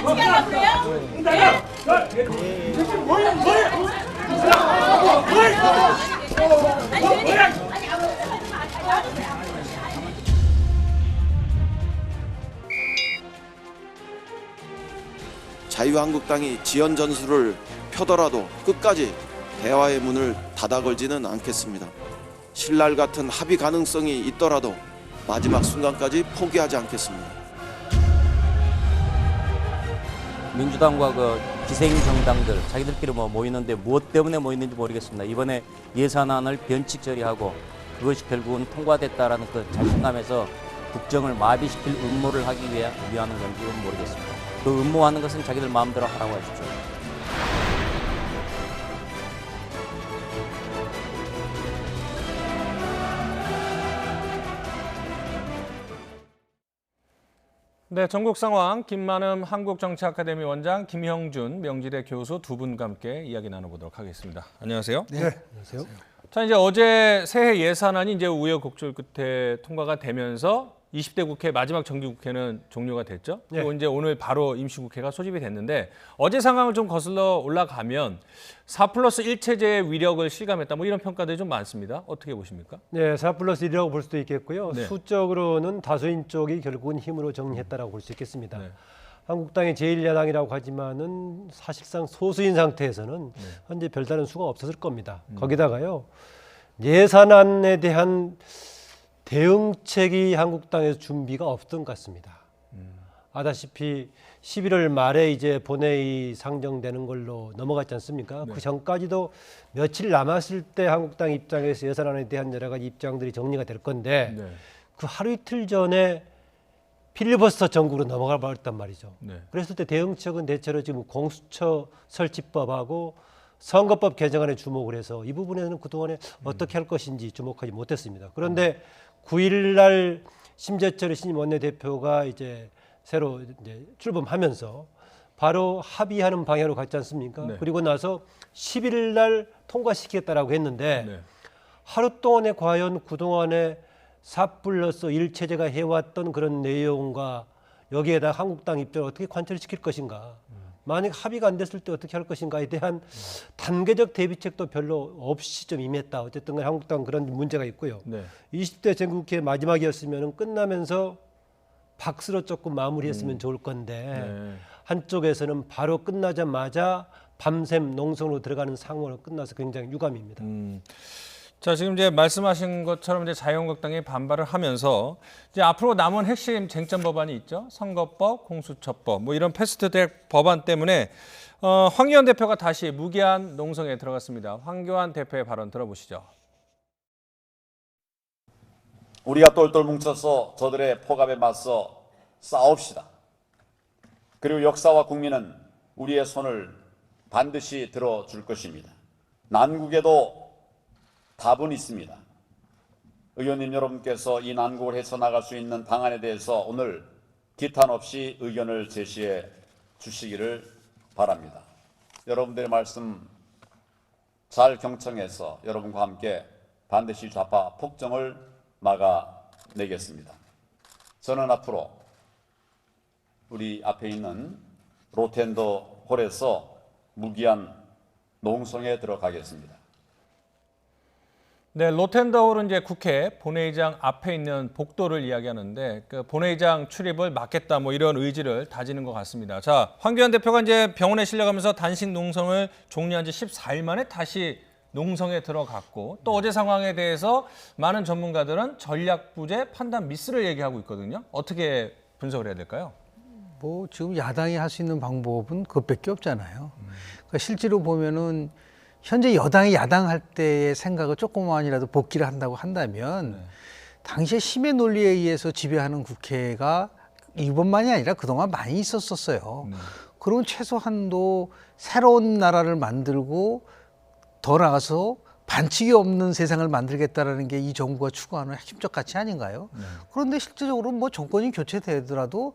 같이 가려고 그래요? 자유한국당이 지연 전술을 펴더라도 끝까지 대화의 문을 닫아 걸지는 않겠습니다. 신랄 같은 합의 가능성이 있더라도 마지막 순간까지 포기하지 않겠습니다. 민주당과 그 기생 정당들 자기들끼리 모이는데 무엇 때문에 모이는지 모르겠습니다. 이번에 예산안을 변칙 처리하고 그것이 결국은 통과됐다라는 그 자신감에서 국정을 마비시킬 음모를 하기 위하는 건지 모르겠습니다. 그 음모하는 것은 자기들 마음대로 하라고 하십시오. 네, 전국 상황 김만음 한국정치아카데미 원장 김형준 명지대 교수 두 분과 함께 이야기 나눠보도록 하겠습니다. 안녕하세요. 네, 안녕하세요. 자, 이제 어제 새해 예산안이 이제 우여곡절 끝에 통과가 되면서 20대 국회 마지막 정기국회는 종료가 됐죠. 그리고 이제 오늘 바로 임시국회가 소집이 됐는데 어제 상황을 좀 거슬러 올라가면 4+1 체제의 위력을 실감했다. 뭐 이런 평가들이 좀 많습니다. 어떻게 보십니까? 네, 4+1이라고 볼 수도 있겠고요. 네. 수적으로는 다수인 쪽이 결국은 힘으로 정리했다라고 볼 수 있겠습니다. 네. 한국당이 제1야당이라고 하지만은 사실상 소수인 상태에서는 현재 별다른 수가 없었을 겁니다. 거기다가요. 예산안에 대한 대응책이 한국당에서 준비가 없던 것 같습니다. 아다시피 11월 말에 이제 본회의 상정되는 걸로 넘어갔지 않습니까? 네. 그 전까지도 며칠 남았을 때 한국당 입장에서 예산안에 대한 여러 가지 입장들이 정리가 될 건데 네. 그 하루 이틀 전에 필리버스터 전국으로 넘어가 버렸단 말이죠. 네. 그랬을 때 대응책은 대체로 지금 공수처 설치법하고 선거법 개정안에 주목을 해서 이 부분에는 그동안에 어떻게 할 것인지 주목하지 못했습니다. 그런데 9일 날 심재철 신임 원내대표가 이제 새로 이제 출범하면서 바로 합의하는 방향으로 갔지 않습니까? 네. 그리고 나서 11일 날 통과시키겠다라고 했는데 네. 하루 동안에 과연 그동안에 4+1 체제가 해왔던 그런 내용과 여기에다 한국당 입장을 어떻게 관철시킬 것인가, 만약 합의가 안 됐을 때 어떻게 할 것인가에 대한 단계적 대비책도 별로 없이 좀 임했다. 어쨌든 간에 한국당 그런 문제가 있고요. 네. 20대 전국회 마지막이었으면 끝나면서 박수로 조금 마무리했으면 좋을 건데 네. 한쪽에서는 바로 끝나자마자 밤샘 농성으로 들어가는 상황으로 끝나서 굉장히 유감입니다. 자, 지금 이제 말씀하신 것처럼 이제 자유한국당이 반발을 하면서 이제 앞으로 남은 핵심 쟁점 법안이 있죠. 선거법, 공수처법, 뭐 이런 패스트트랙 법안 때문에 황교안 대표가 다시 무기한 농성에 들어갔습니다. 황교안 대표의 발언 들어보시죠. 우리가 똘똘 뭉쳐서 저들의 포갑에 맞서 싸웁시다. 그리고 역사와 국민은 우리의 손을 반드시 들어줄 것입니다. 난국에도 답은 있습니다. 의원님 여러분께서 이 난국을 헤쳐나갈 수 있는 방안에 대해서 오늘 기탄 없이 의견을 제시해 주시기를 바랍니다. 여러분들의 말씀 잘 경청해서 여러분과 함께 반드시 좌파 폭정을 막아내겠습니다. 저는 앞으로 우리 앞에 있는 로텐더 홀에서 무기한 농성에 들어가겠습니다. 네, 로텐더홀은 이제 국회 본회의장 앞에 있는 복도를 이야기하는데 그 본회의장 출입을 막겠다 뭐 이런 의지를 다지는 것 같습니다. 자, 황교안 대표가 이제 병원에 실려가면서 단식 농성을 종료한 지 14일 만에 다시 농성에 들어갔고 또 어제 상황에 대해서 많은 전문가들은 전략 부재, 판단 미스를 얘기하고 있거든요. 어떻게 분석을 해야 될까요? 뭐 지금 야당이 할 수 있는 방법은 그것밖에 없잖아요. 그러니까 실제로 보면은 현재 여당이 야당할 때의 생각을 조금만이라도 복기를 한다고 한다면 당시에 힘의 논리에 의해서 지배하는 국회가 이번만이 아니라 그동안 많이 있었었어요. 그러면 최소한도 새로운 나라를 만들고 더 나아가서 반칙이 없는 세상을 만들겠다라는 게 이 정부가 추구하는 핵심적 가치 아닌가요? 그런데 실질적으로 뭐 정권이 교체되더라도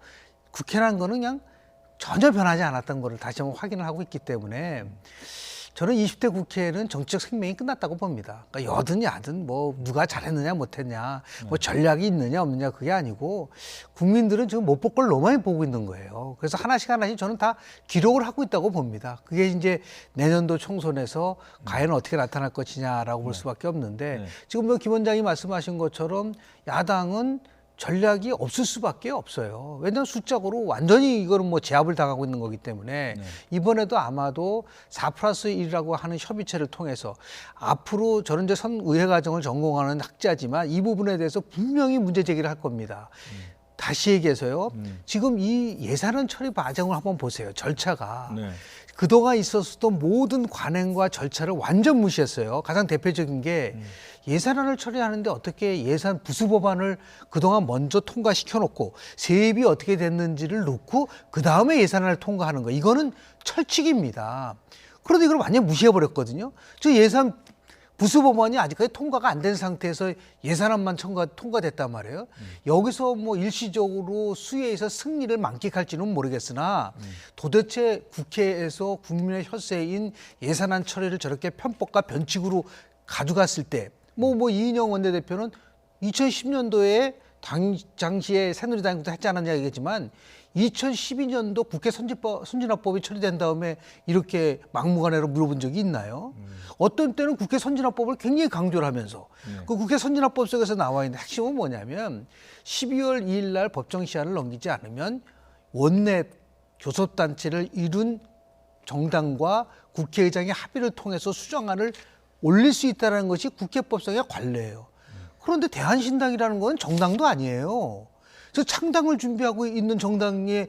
국회라는 거는 그냥 전혀 변하지 않았던 거를 다시 한번 확인을 하고 있기 때문에 저는 20대 국회는 정치적 생명이 끝났다고 봅니다. 그러니까 여든 야든 뭐 누가 잘했느냐 못했냐, 뭐 전략이 있느냐 없느냐 그게 아니고 국민들은 지금 못 볼 걸 너무 많이 보고 있는 거예요. 그래서 하나씩 저는 다 기록을 하고 있다고 봅니다. 그게 이제 내년도 총선에서 과연 어떻게 나타날 것이냐라고 볼 수밖에 없는데 지금 뭐 김 원장이 말씀하신 것처럼 야당은 전략이 없을 수밖에 없어요. 왜냐하면 숫자적으로 완전히 이거는 뭐 제압을 당하고 있는 거기 때문에 이번에도 아마도 4+1이라고 하는 협의체를 통해서 앞으로 저는 이제 선의회 과정을 전공하는 학자지만 이 부분에 대해서 분명히 문제 제기를 할 겁니다. 다시 얘기해서요. 지금 이 예산안 처리 과정을 한번 보세요. 절차가. 그동안 있었던 모든 관행과 절차를 완전 무시했어요. 가장 대표적인 게 예산안을 처리하는데 어떻게 예산 부수 법안을 그동안 먼저 통과시켜놓고 세입이 어떻게 됐는지를 놓고 그 다음에 예산안을 통과하는 거. 이거는 철칙입니다. 그런데 이걸 완전 무시해버렸거든요. 저 예산 부수 법안이 아직까지 통과가 안 된 상태에서 예산안만 통과됐단 말이에요. 여기서 뭐 일시적으로 수혜에서 승리를 만끽할지는 모르겠으나 도대체 국회에서 국민의 혈세인 예산안 처리를 저렇게 편법과 변칙으로 가져갔을 때 뭐 이인영 원내대표는 2010년도에 당시에 새누리당도 했지 않았냐 얘기했지만 2012년도 국회 선진화법이 처리된 다음에 이렇게 막무가내로 물어본 적이 있나요? 어떤 때는 국회 선진화법을 굉장히 강조를 하면서 그 국회 선진화법 속에서 나와 있는 핵심은 뭐냐면 12월 2일 날 법정 시한을 넘기지 않으면 원내 교섭단체를 이룬 정당과 국회의장의 합의를 통해서 수정안을 올릴 수 있다는 것이 국회법상의 관례예요. 그런데 대한신당이라는 건 정당도 아니에요. 저 창당을 준비하고 있는 정당의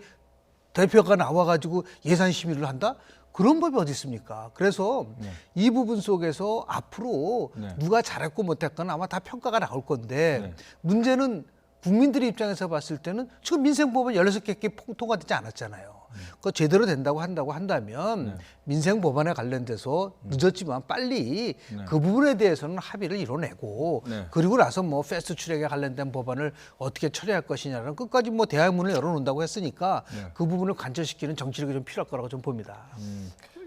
대표가 나와가지고 예산 심의를 한다? 그런 법이 어디 있습니까? 그래서 이 부분 속에서 앞으로 누가 잘했고 못했거나 아마 다 평가가 나올 건데 문제는 국민들의 입장에서 봤을 때는 지금 민생법은 16개 통과되지 않았잖아요. 그거 제대로 된다고 한다면 민생법안에 관련돼서 늦었지만 빨리 그 부분에 대해서는 합의를 이뤄내고 그리고 나서 뭐 패스트 트랙에 관련된 법안을 어떻게 처리할 것이냐는 끝까지 뭐 대화의 문을 열어놓는다고 했으니까 그 부분을 관철시키는 정치력이 좀 필요할 거라고 좀 봅니다.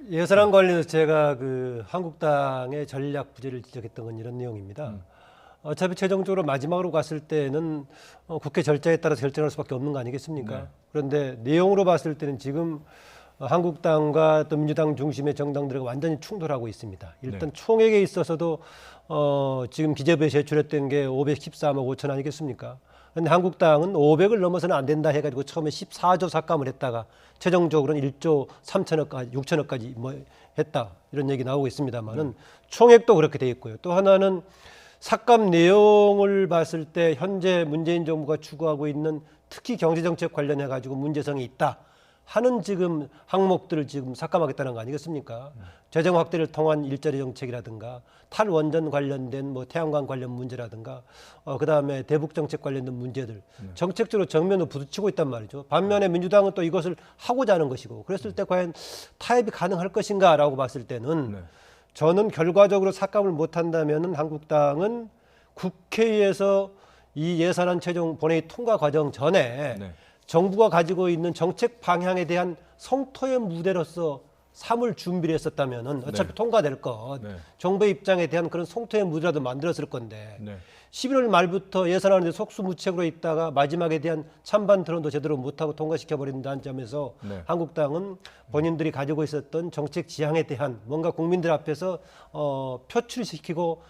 예산안 관련해서 제가 그 한국당의 전략 부재를 지적했던 건 이런 내용입니다. 어차피 최종적으로 마지막으로 갔을 때는 국회 절차에 따라 결정할 수밖에 없는 거 아니겠습니까? 그런데 내용으로 봤을 때는 지금 한국당과 또 민주당 중심의 정당들과 완전히 충돌하고 있습니다. 일단 총액에 있어서도 지금 기재부에 제출했던 게 514억 5천 아니겠습니까? 그런데 한국당은 500을 넘어서는 안 된다 해가지고 처음에 14조 삭감을 했다가 최종적으로는 1조 3천억까지 6천억까지 뭐 했다 이런 얘기 나오고 있습니다만은 총액도 그렇게 돼 있고요. 또 하나는 삭감 내용을 봤을 때 현재 문재인 정부가 추구하고 있는 특히 경제정책 관련해 가지고 문제성이 있다 하는 지금 항목들을 지금 삭감하겠다는 거 아니겠습니까? 재정 확대를 통한 일자리 정책이라든가 탈원전 관련된 뭐 태양광 관련 문제라든가 그다음에 대북 정책 관련된 문제들 정책적으로 정면으로 부딪히고 있단 말이죠. 반면에 민주당은 또 이것을 하고자 하는 것이고 그랬을 때 과연 타협이 가능할 것인가라고 봤을 때는 저는 결과적으로 삭감을 못한다면 한국당은 국회에서 이 예산안 최종 본회의 통과 과정 전에 정부가 가지고 있는 정책 방향에 대한 성토의 무대로서 삼을 준비를 했었다면 어차피 통과될 것 정부의 입장에 대한 그런 성토의 무대라도 만들었을 건데 11월 말부터 예산안에 속수무책으로 있다가 마지막에 대한 찬반 토론도 제대로 못하고 통과시켜버린다는 점에서 한국당은 본인들이 가지고 있었던 정책 지향에 대한 뭔가 국민들 앞에서 표출시키고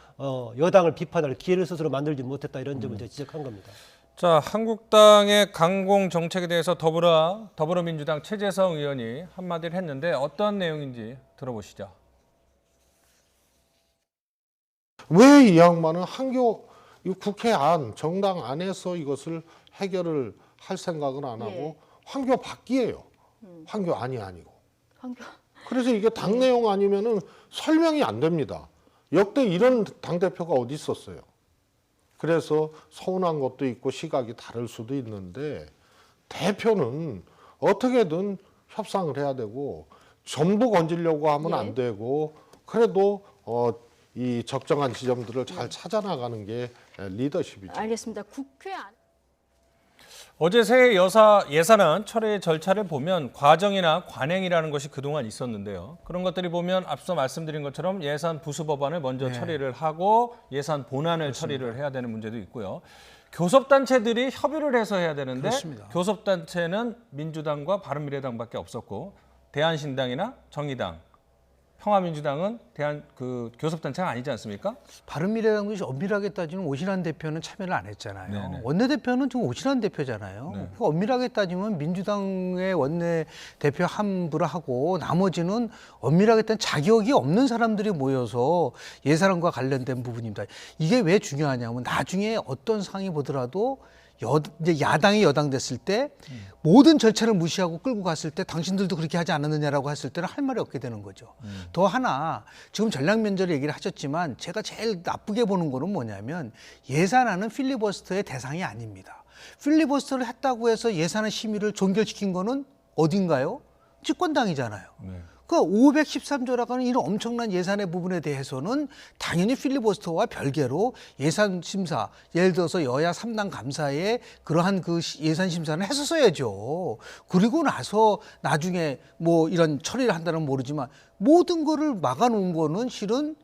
여당을 비판할 기회를 스스로 만들지 못했다 이런 점을 제가 지적한 겁니다. 자, 한국당의 강공 정책에 대해서 더불어민주당 최재성 의원이 한마디를 했는데 어떤 내용인지 들어보시죠. 왜 이 양반은 이 국회 안, 정당 안에서 이것을 해결을 할 생각은 안 하고 황교 밖이에요. 황교 안이 아니고. 그래서 이게 당 내용 아니면은 설명이 안 됩니다. 역대 이런 당대표가 어디 있었어요. 그래서 서운한 것도 있고 시각이 다를 수도 있는데 대표는 어떻게든 협상을 해야 되고 전부 건지려고 하면 안 되고 그래도 이 적정한 지점들을 잘 찾아 나가는 게 리더십이죠. 알겠습니다. 국회 안 어제 새해 예산안 처리 절차를 보면 과정이나 관행이라는 것이 그동안 있었는데요. 그런 것들이 보면 앞서 말씀드린 것처럼 예산 부수 법안을 먼저 처리를 하고 예산 본안을 처리를 해야 되는 문제도 있고요. 교섭단체들이 협의를 해서 해야 되는데 그렇습니다. 교섭단체는 민주당과 바른미래당밖에 없었고 대한신당이나 정의당, 평화민주당은 교섭단체가 아니지 않습니까? 바른미래당도 엄밀하게 따지면 오신환 대표는 참여를 안 했잖아요. 네네. 원내대표는 지금 오신환 대표잖아요. 네. 그 엄밀하게 따지면 민주당의 원내대표 함부를 하고 나머지는 엄밀하게 따지면 자격이 없는 사람들이 모여서 예산안과 관련된 부분입니다. 이게 왜 중요하냐면 나중에 어떤 상황이 보더라도 이제 야당이 여당 됐을 때 모든 절차를 무시하고 끌고 갔을 때 당신들도 그렇게 하지 않았느냐라고 했을 때는 할 말이 없게 되는 거죠. 더 하나 지금 전략면제를 얘기를 하셨지만 제가 제일 나쁘게 보는 거는 뭐냐면 예산안은 필리버스터의 대상이 아닙니다. 필리버스터를 했다고 해서 예산안 심의를 종결시킨 거는 어딘가요? 집권당이잖아요. 네. 그 513조라고 하는 이런 엄청난 예산의 부분에 대해서는 당연히 필리버스터와 별개로 예산 심사, 예를 들어서 여야 3당 감사에 그러한 그 예산 심사는 했었어야죠. 그리고 나서 나중에 뭐 이런 처리를 한다는 모르지만 모든 거를 막아놓은 거는 실은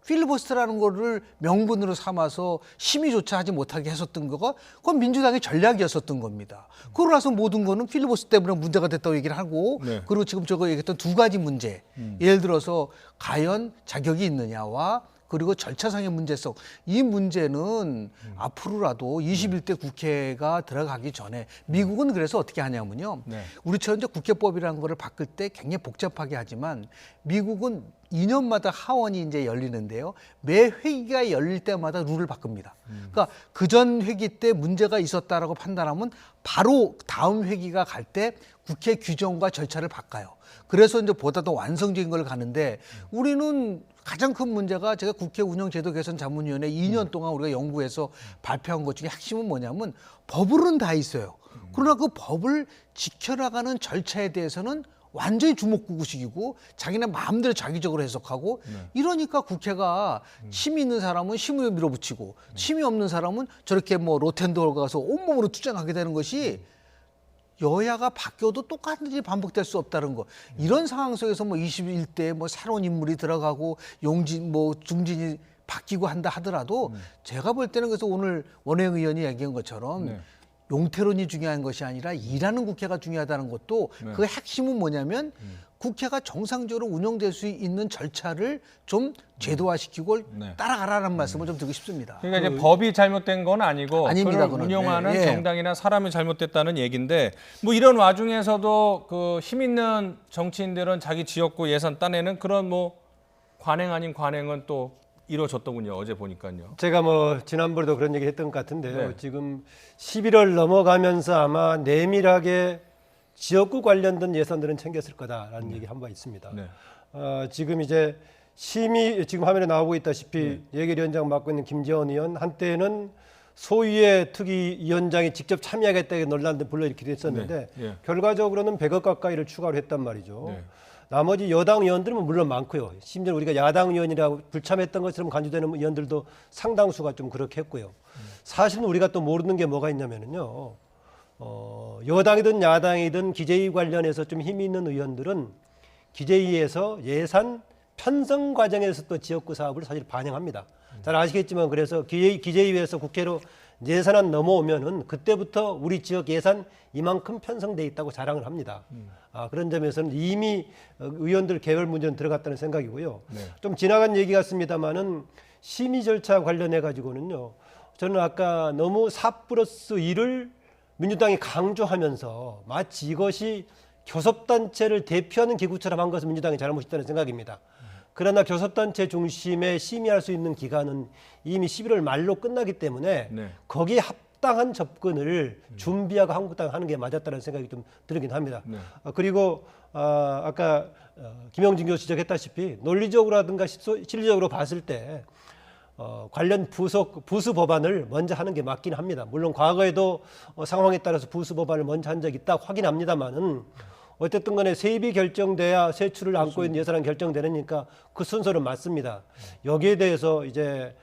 필리버스터라는 거를 명분으로 삼아서 심의조차 하지 못하게 했었던 거가 그건 민주당의 전략이었었던 겁니다. 그러고 나서 모든 거는 필리버스터 때문에 문제가 됐다고 얘기를 하고 네. 그리고 지금 저거 얘기했던 두 가지 문제 예를 들어서 과연 자격이 있느냐와 그리고 절차상의 문제성 이 문제는 앞으로라도 21대 국회가 들어가기 전에 미국은 그래서 어떻게 하냐면요. 네. 우리처럼 이제 국회법이라는 거를 바꿀 때 굉장히 복잡하게 하지만 미국은 2년마다 하원이 이제 열리는데요. 매 회기가 열릴 때마다 룰을 바꿉니다. 그러니까 그전 회기 때 문제가 있었다라고 판단하면 바로 다음 회기가 갈 때 국회 규정과 절차를 바꿔요. 그래서 이제 보다 더 완성적인 걸 가는데 우리는 가장 큰 문제가 제가 국회 운영제도 개선 자문위원회 2년 동안 우리가 연구해서 발표한 것 중에 핵심은 뭐냐면 법으로는 다 있어요. 그러나 그 법을 지켜나가는 절차에 대해서는 완전히 주먹구구식이고 자기네 마음대로 자기적으로 해석하고 이러니까 국회가 힘이 있는 사람은 힘을 밀어붙이고 힘이 없는 사람은 저렇게 뭐 로텐도어 가서 온몸으로 투쟁하게 되는 것이 여야가 바뀌어도 똑같은 일이 반복될 수 없다는 거. 이런 상황 속에서 뭐 21대에 뭐 새로운 인물이 들어가고 용진 뭐 중진이 바뀌고 한다 하더라도 제가 볼 때는 그래서 오늘 원혜영 의원이 얘기한 것처럼 용태론이 중요한 것이 아니라 일하는 국회가 중요하다는 것도 그 핵심은 뭐냐면 국회가 정상적으로 운영될 수 있는 절차를 좀 제도화시키고 따라가라는 말씀을 좀 드리고 싶습니다. 그러니까 이제 법이 잘못된 건 아니고 아닙니다, 그걸 그건. 운영하는 예. 정당이나 사람이 잘못됐다는 얘기인데 뭐 이런 와중에서도 그 힘 있는 정치인들은 자기 지역구 예산 따내는 그런 뭐 관행 아닌 관행은 또 이루어졌더군요. 어제 보니까요. 제가 뭐 지난번에도 그런 얘기 했던 것 같은데요. 네. 지금 11월 넘어가면서 아마 내밀하게 지역구 관련된 예산들은 챙겼을 거다라는 얘기 한 바 있습니다. 네. 지금 이제 심의 지금 화면에 나오고 있다시피 예결위원장 맡고 있는 김재원 의원 한때는 소위의 특위위원장이 직접 참여하겠다는 논란도 불러일으키기도 했었는데 네. 결과적으로는 100억 가까이를 추가로 했단 말이죠. 네. 나머지 여당 의원들은 물론 많고요. 심지어 우리가 야당 의원이라고 불참했던 것처럼 간주되는 의원들도 상당수가 좀 그렇게 했고요. 사실은 우리가 또 모르는 게 뭐가 있냐면요. 여당이든 야당이든 기재위 관련해서 좀 힘이 있는 의원들은 기재위에서 예산 편성 과정에서 또 지역구 사업을 사실 반영합니다. 잘 아시겠지만 그래서 기재위에서 국회로 예산안 넘어오면은 그때부터 우리 지역 예산 이만큼 편성돼 있다고 자랑을 합니다. 그런 점에서는 이미 의원들 계열 문제는 들어갔다는 생각이고요. 좀 지나간 얘기 같습니다만은 심의 절차 관련해 가지고는요. 저는 아까 너무 4+1을 민주당이 강조하면서 마치 이것이 교섭단체를 대표하는 기구처럼 한 것은 민주당이 잘못했다는 생각입니다. 그러나 교섭단체 중심에 심의할 수 있는 기간은 이미 11월 말로 끝나기 때문에 거기에 합당한 접근을 준비하고 한국당이 하는 게 맞았다는 생각이 좀 들긴 합니다. 그리고 아까 김영진 교수 지적했다시피 논리적으로라든가 실리적으로 봤을 때 관련 부수 법안을 먼저 하는 게 맞긴 합니다. 물론 과거에도 상황에 따라서 부수 법안을 먼저 한 적이 있다 확인합니다만은 어쨌든 간에 세입이 결정돼야 세출을 안고 있는 예산안 결정되니까 그 순서는 맞습니다. 여기에 대해서 이제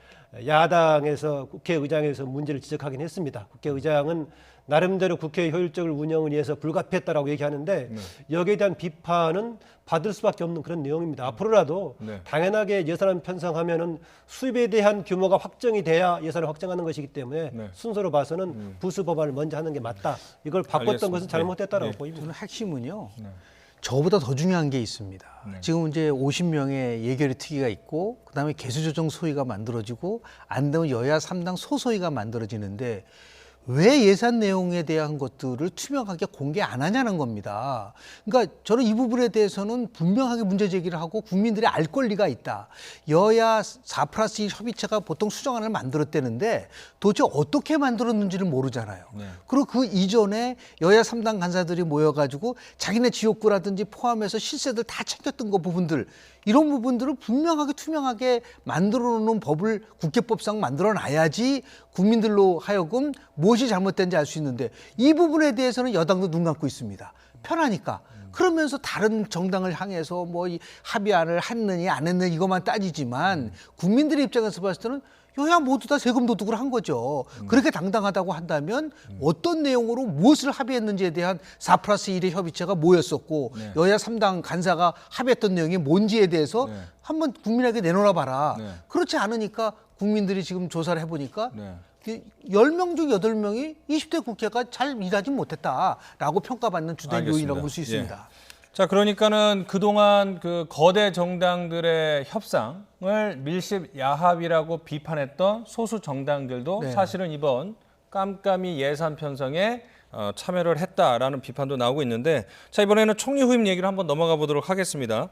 야당에서 국회의장에서 문제를 지적하긴 했습니다. 국회의장은 나름대로 국회 효율적을 운영을 위해서 불가피했다라고 얘기하는데 여기에 대한 비판은 받을 수밖에 없는 그런 내용입니다. 앞으로라도 네. 당연하게 예산안 편성하면은 수입에 대한 규모가 확정이 돼야 예산을 확정하는 것이기 때문에 네. 순서로 봐서는 부수 법안을 먼저 하는 게 맞다. 이걸 바꿨던 알겠습니다. 것은 잘못됐다라고 네. 보입니다. 저는 핵심은요. 저보다 더 중요한 게 있습니다. 지금 이제 50명의 예결위 특위가 있고 그다음에 개수조정 소위가 만들어지고 안 되면 여야 3당 소소위가 만들어지는데 왜 예산 내용에 대한 것들을 투명하게 공개 안 하냐는 겁니다. 그러니까 저는 이 부분에 대해서는 분명하게 문제 제기를 하고 국민들이 알 권리가 있다. 여야 4+1 협의체가 보통 수정안을 만들었다는데 도대체 어떻게 만들었는지를 모르잖아요. 그리고 그 이전에 여야 3당 간사들이 모여가지고 자기네 지역구라든지 포함해서 실세들 다 챙겼던 거 부분들 이런 부분들을 분명하게 투명하게 만들어 놓은 법을 국회법상 만들어 놔야지 국민들로 하여금 무엇이 잘못된지 알 수 있는데 이 부분에 대해서는 여당도 눈 감고 있습니다. 편하니까. 그러면서 다른 정당을 향해서 뭐 이 합의안을 했느니 안 했느니 이것만 따지지만 국민들의 입장에서 봤을 때는 여야 모두 다 세금 도둑을 한 거죠. 그렇게 당당하다고 한다면 어떤 내용으로 무엇을 합의했는지에 대한 4+1의 협의체가 모였었고 여야 3당 간사가 합의했던 내용이 뭔지에 대해서 한번 국민에게 내놓아 봐라. 그렇지 않으니까 국민들이 지금 조사를 해보니까 10명 중 8명이 20대 국회가 잘 일하지 못했다라고 평가받는 주된 요인이라고 볼 수 있습니다. 예. 자, 그러니까는 그동안 그 거대 정당들의 협상을 밀집 야합이라고 비판했던 소수 정당들도 네. 사실은 이번 깜깜이 예산 편성에 참여를 했다라는 비판도 나오고 있는데, 자, 이번에는 총리 후임 얘기를 한번 넘어가 보도록 하겠습니다.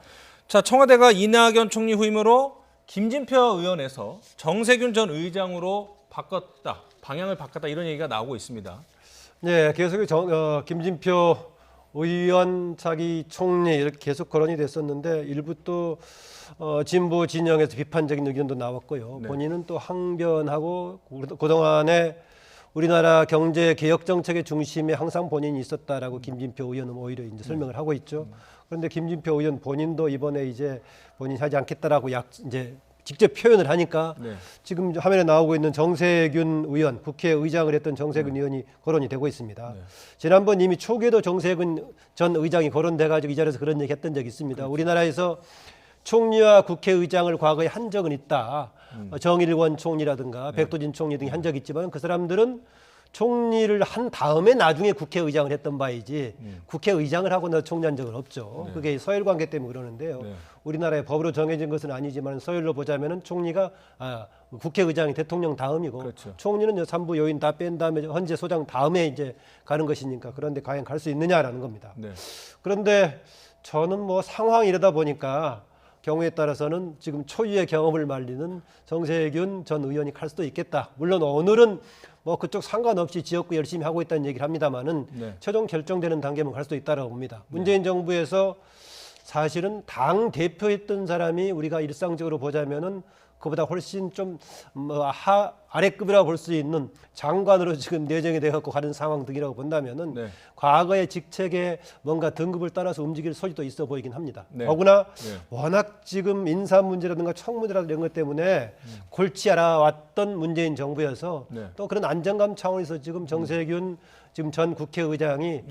자, 청와대가 이낙연 총리 후임으로 김진표 의원에서 정세균 전 의장으로 바꿨다, 방향을 바꿨다 이런 얘기가 나오고 있습니다. 네, 계속 김진표 의원 차기 총리 이렇게 계속 거론이 됐었는데 일부 또 진보 진영에서 비판적인 의견도 나왔고요. 네. 본인은 또 항변하고 그동안에 우리나라 경제 개혁 정책의 중심에 항상 본인이 있었다라고 김진표 의원은 오히려 이제 설명을 하고 있죠. 그런데 김진표 의원 본인도 이번에 이제 본인이 하지 않겠다라고 이제 직접 표현을 하니까 네. 지금 화면에 나오고 있는 정세균 의원, 국회의장을 했던 정세균 의원이 거론이 되고 있습니다. 지난번 이미 초기에도 정세균 전 의장이 거론돼가지고 이 자리에서 그런 얘기 했던 적이 있습니다. 우리나라에서 총리와 국회의장을 과거에 한 적은 있다. 정일권 총리라든가 백도진 총리 등이 한 적이 있지만 그 사람들은 총리를 한 다음에 나중에 국회의장을 했던 바이지 국회의장을 하고 나 총리한 적은 없죠. 그게 서열 관계 때문에 그러는데요. 우리나라의 법으로 정해진 것은 아니지만 서열로 보자면은 총리가 국회의장이 대통령 다음이고 그렇죠. 총리는 3부 요인 다 뺀 다음에 헌재 소장 다음에 이제 가는 것이니까 그런데 과연 갈 수 있느냐라는 겁니다. 네. 그런데 저는 뭐 상황이 이러다 보니까 경우에 따라서는 지금 초유의 경험을 말리는 정세균 전 의원이 갈 수도 있겠다. 물론 오늘은 뭐 그쪽 상관없이 지역구 열심히 하고 있다는 얘기를 합니다만은 최종 결정되는 단계면 갈 수도 있다라고 봅니다. 문재인 정부에서 사실은 당 대표했던 사람이 우리가 일상적으로 보자면은 그보다 훨씬 좀 아래급이라고 볼 수 있는 장관으로 지금 내정이 돼갖고 가는 상황 등이라고 본다면은 과거의 직책에 뭔가 등급을 따라서 움직일 소지도 있어 보이긴 합니다. 더구나 워낙 지금 인사 문제라든가 청문회라든가 이런 것 때문에 골치 알아왔던 문재인 정부여서 또 그런 안정감 차원에서 지금 정세균 지금 전 국회의장이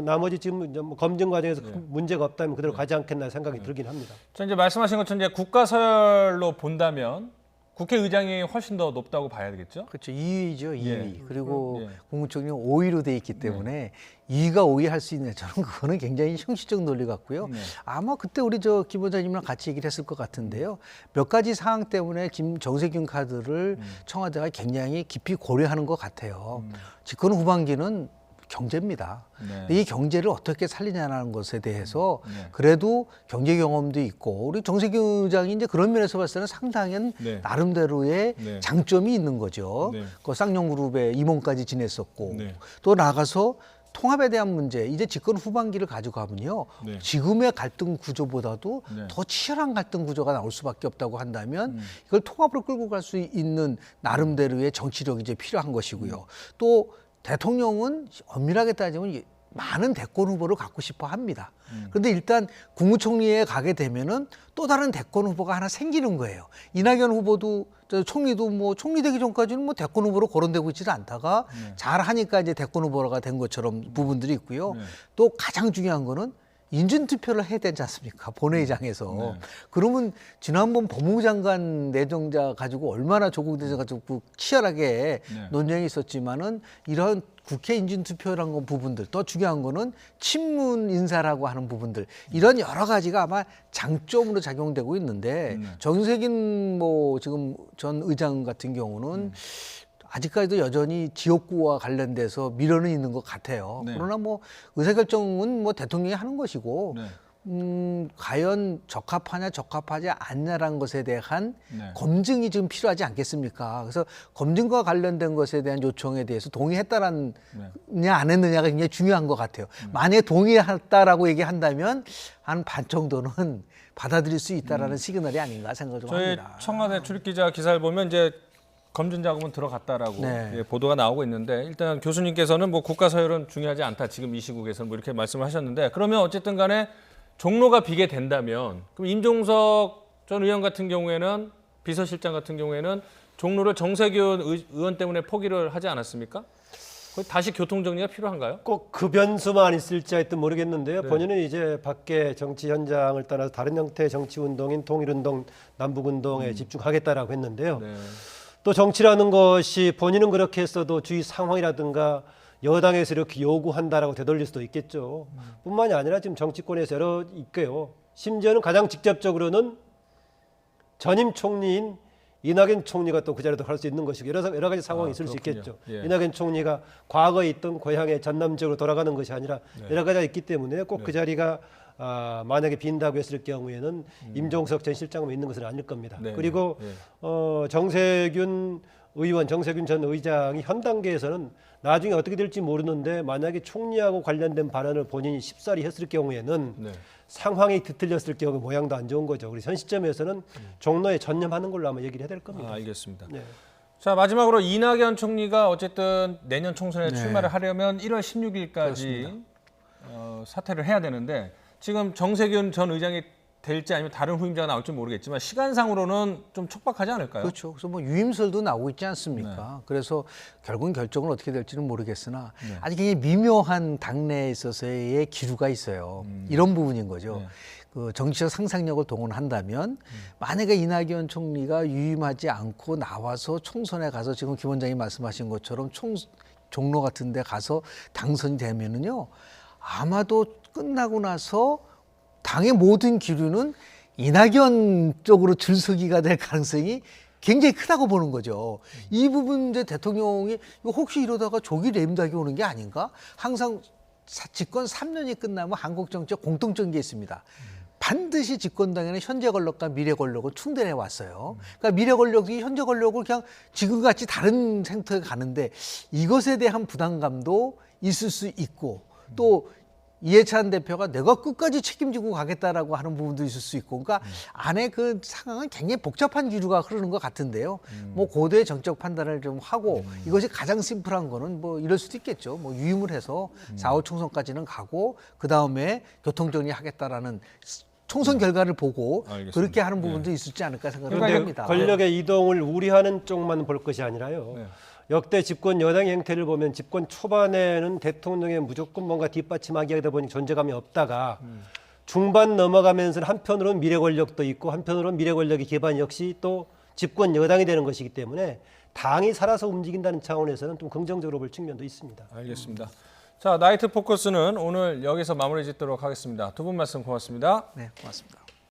나머지 지금 검증 과정에서 문제가 없다면 그대로 가지 않겠나 생각이 들긴 합니다. 자, 이제 말씀하신 것처럼 이제 국가서열로 본다면 국회의장이 훨씬 더 높다고 봐야 되겠죠? 그렇죠. 2위죠, 2위. 예. 그리고 국무총리는 5위로 돼 있기 때문에 2위가 5위 할 수 있냐. 저는 그거는 굉장히 형식적 논리 같고요. 아마 그때 우리 김 원장님이랑 같이 얘기를 했을 것 같은데요. 몇 가지 사항 때문에 정세균 카드를 청와대가 굉장히 깊이 고려하는 것 같아요. 집권 후반기는 경제입니다. 이 경제를 어떻게 살리냐는 것에 대해서 그래도 경제 경험도 있고 우리 정세균 의장이 이제 그런 면에서 봤을 때는 상당한 나름대로의 장점이 있는 거죠. 그 쌍용그룹의 임원까지 지냈었고 또 나가서 통합에 대한 문제, 이제 집권 후반기를 가져가면요. 지금의 갈등 구조보다도 더 치열한 갈등 구조가 나올 수밖에 없다고 한다면 이걸 통합으로 끌고 갈 수 있는 나름대로의 정치력이 이제 필요한 것이고요. 또 대통령은 엄밀하게 따지면 많은 대권 후보를 갖고 싶어 합니다. 그런데 일단 국무총리에 가게 되면은 또 다른 대권 후보가 하나 생기는 거예요. 이낙연 후보도 총리도 뭐 총리 되기 전까지는 뭐 대권 후보로 거론되고 있지는 않다가 잘 하니까 이제 대권 후보가 된 것처럼 부분들이 있고요. 또 가장 중요한 거는 인준 투표를 해야 되지 않습니까? 본회의장에서. 그러면 지난번 법무부 장관 내정자 가지고 얼마나 조국 대전 가지고 치열하게 논쟁이 있었지만은 이런 국회 인준 투표라는 거 부분들, 또 중요한 거는 친문 인사라고 하는 부분들, 이런 여러 가지가 아마 장점으로 작용되고 있는데 정세균 뭐 지금 전 의장 같은 경우는 아직까지도 여전히 지역구와 관련돼서 미련은 있는 것 같아요. 그러나 뭐 의사결정은 뭐 대통령이 하는 것이고 과연 적합하냐 적합하지 않냐라는 것에 대한 검증이 지금 필요하지 않겠습니까? 그래서 검증과 관련된 것에 대한 요청에 대해서 동의했다라느냐 안 했느냐가 굉장히 중요한 것 같아요. 만약에 동의했다라고 얘기한다면 한 반 정도는 받아들일 수 있다라는 시그널이 아닌가 생각을 좀 저희 합니다. 청와대 출입기자 기사를 보면 이제 검증 작업은 들어갔다라고 예, 보도가 나오고 있는데 일단 교수님께서는 뭐 국가 서열은 중요하지 않다. 지금 이 시국에서는 뭐 이렇게 말씀을 하셨는데 그러면 어쨌든 간에 종로가 비게 된다면 그럼 임종석 전 의원 같은 경우에는 비서실장 같은 경우에는 종로를 정세균 의원 때문에 포기를 하지 않았습니까? 다시 교통 정리가 필요한가요? 꼭 그 변수만 있을지 하여튼 모르겠는데요. 본인은 이제 밖에 정치 현장을 떠나서 다른 형태의 정치 운동인 통일운동, 남북운동에 집중하겠다라고 했는데요. 또 정치라는 것이 본인은 그렇게 했어도 주위 상황이라든가 여당에서 이렇게 요구한다라고 되돌릴 수도 있겠죠. 뿐만이 아니라 지금 정치권에서 여러 있고요. 심지어는 가장 직접적으로는 전임 총리인 이낙연 총리가 또 그 자리도 갈 수 있는 것이고 여러 가지 상황이 있을 수 있겠죠. 예. 이낙연 총리가 과거에 있던 고향에 전남지역으로 돌아가는 것이 아니라 여러 가지가 있기 때문에 꼭 그 자리가 만약에 빈다고 했을 경우에는 임종석 전 실장만 있는 것은 아닐 겁니다. 그리고 정세균 의원, 정세균 전 의장이 현 단계에서는 나중에 어떻게 될지 모르는데 만약에 총리하고 관련된 발언을 본인이 쉽사리 했을 경우에는 상황이 뒤틀렸을 경우 모양도 안 좋은 거죠. 그래서 현 시점에서는 종로에 전념하는 걸로 아마 얘기를 해야 될 겁니다. 알겠습니다. 자, 마지막으로 이낙연 총리가 어쨌든 내년 총선에 출마를 하려면 1월 16일까지 사퇴를 해야 되는데 지금 정세균 전 의장이 될지 아니면 다른 후임자가 나올지 모르겠지만 시간상으로는 좀 촉박하지 않을까요? 그렇죠. 그래서 뭐 유임설도 나오고 있지 않습니까? 그래서 결국은 결정은 어떻게 될지는 모르겠으나 아직 굉장히 미묘한 당내에 있어서의 기류가 있어요. 이런 부분인 거죠. 그 정치적 상상력을 동원한다면 만약에 이낙연 총리가 유임하지 않고 나와서 총선에 가서 지금 김 원장이 말씀하신 것처럼 종로 같은 데 가서 당선이 되면은요. 아마도 끝나고 나서 당의 모든 기류는 이낙연 쪽으로 줄서기가 될 가능성이 굉장히 크다고 보는 거죠. 이 부분 이제 대통령이 혹시 이러다가 조기 레임덕이 오는 게 아닌가? 항상 집권 3년이 끝나면 한국 정치에 공통적인 게 있습니다. 반드시 집권당에는 현재 권력과 미래 권력을 충돌해 왔어요. 그러니까 미래 권력이 현재 권력을 그냥 지금같이 다른 생태에 가는데 이것에 대한 부담감도 있을 수 있고 또 이해찬 대표가 내가 끝까지 책임지고 가겠다라고 하는 부분도 있을 수 있고, 그러니까 안에 그 상황은 굉장히 복잡한 기류가 흐르는 것 같은데요. 뭐 고도의 정적 판단을 좀 하고 이것이 가장 심플한 거는 뭐 이럴 수도 있겠죠. 뭐 유임을 해서 4월 총선까지는 가고 그 다음에 교통정리하겠다라는 총선 결과를 보고 알겠습니다. 그렇게 하는 부분도 있을지 않을까 생각을 그런데 합니다. 권력의 이동을 우려하는 쪽만 볼 것이 아니라요. 역대 집권 여당의 행태를 보면 집권 초반에는 대통령의 무조건 뭔가 뒷받침하기 하다 보니 존재감이 없다가 중반 넘어가면서 한편으로는 미래 권력도 있고 한편으로는 미래 권력의 기반 역시 또 집권 여당이 되는 것이기 때문에 당이 살아서 움직인다는 차원에서는 좀 긍정적으로 볼 측면도 있습니다. 알겠습니다. 자, 나이트 포커스는 오늘 여기서 마무리 짓도록 하겠습니다. 두 분 말씀 고맙습니다. 네, 고맙습니다.